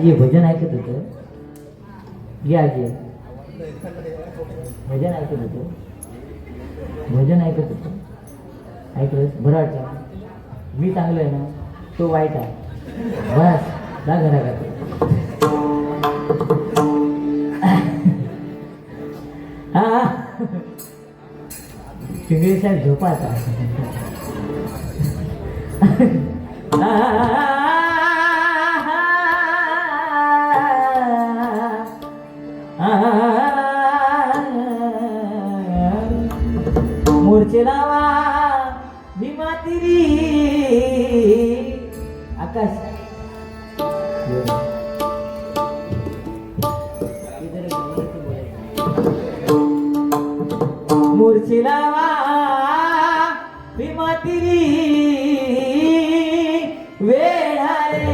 आजी भजन ऐकत होतं. घे आजी, भजन ऐकत होतं. भजन ऐकत होतं. ऐकलंस बरं वाटलं. मी चांगलं आहे ना, तो वाईट आहे. बस जा घराकडे. हा पिंगळे साहेब झोपा आता. मोर्चे लावा भीमा तिरी. आकाश मोर्चे लावा भीमा तिरी. वेळारे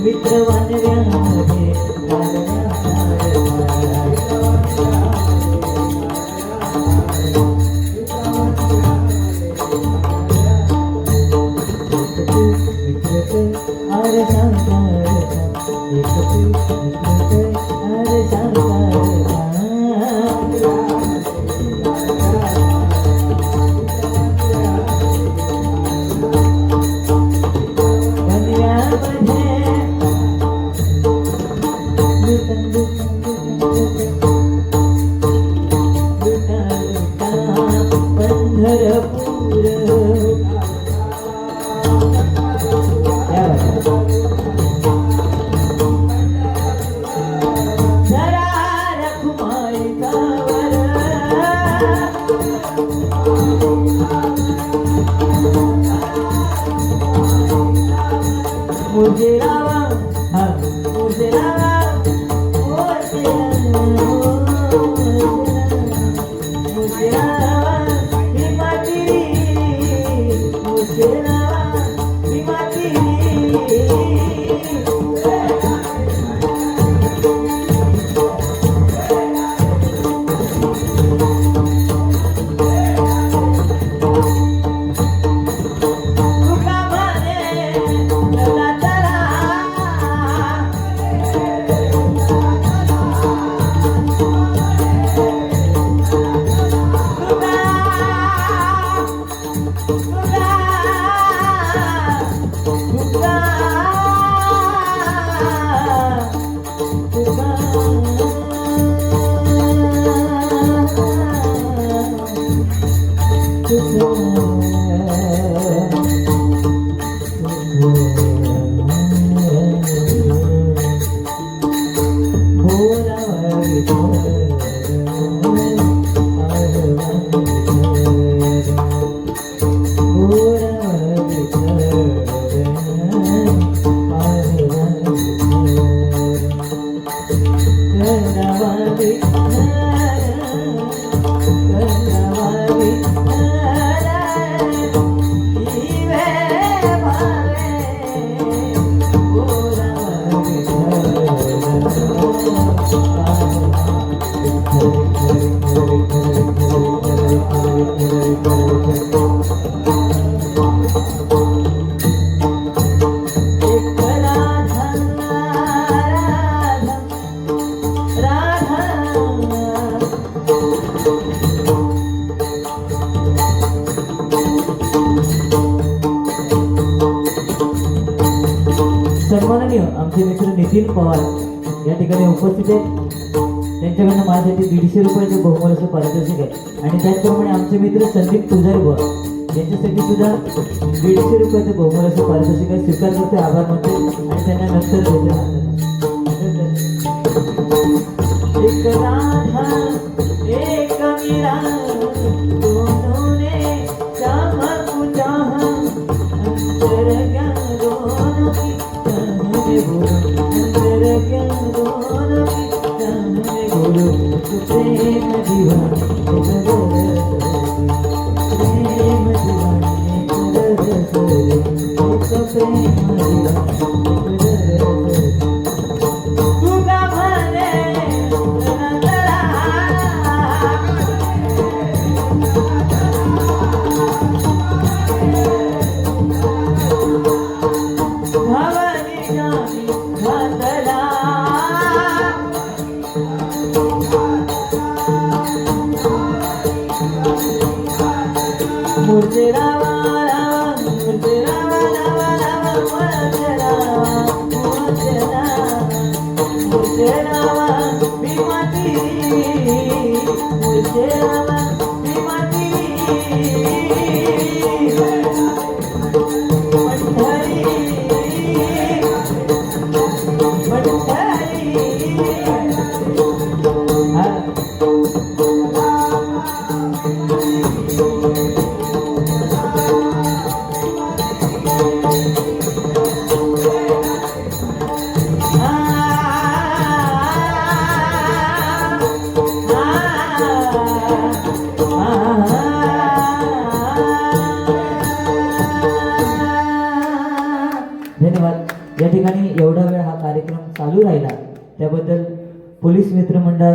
मित्र वानऱ्यामध्ये सन्माननीय आमचे मित्र नितीन पवार या ठिकाणी उपस्थित आहेत. त्यांच्याकडनं माझ्यासाठी 150 रुपयाचे बहुमान असं पारितोषिक आहे. आणि त्याचप्रमाणे आमचे मित्र संदीप पुजारी बुवा यांच्यासाठी सुद्धा 150 रुपयाचे बहुमान असं पारितोषिक आहे. स्वीकार करते, आभार मानते आणि त्यांना नंतर देते. एक राधा एक मीरा दोनों ने चाह चाह अंतर क्या दोनों की चाहने बोलो अंतर क्या दोनों की चाहने बोलो प्रेम दीवाने प्रेम दीवाने प्रेम मुझे रावा रावा मुझे रावा रावा रावा मुझे रावा बीमाती मुझे रावा बीमाती धन्यवाद. या ठिकाणी एवढा वेळ हा कार्यक्रम चालू राहिला त्याबद्दल पोलीस मित्र मंडळ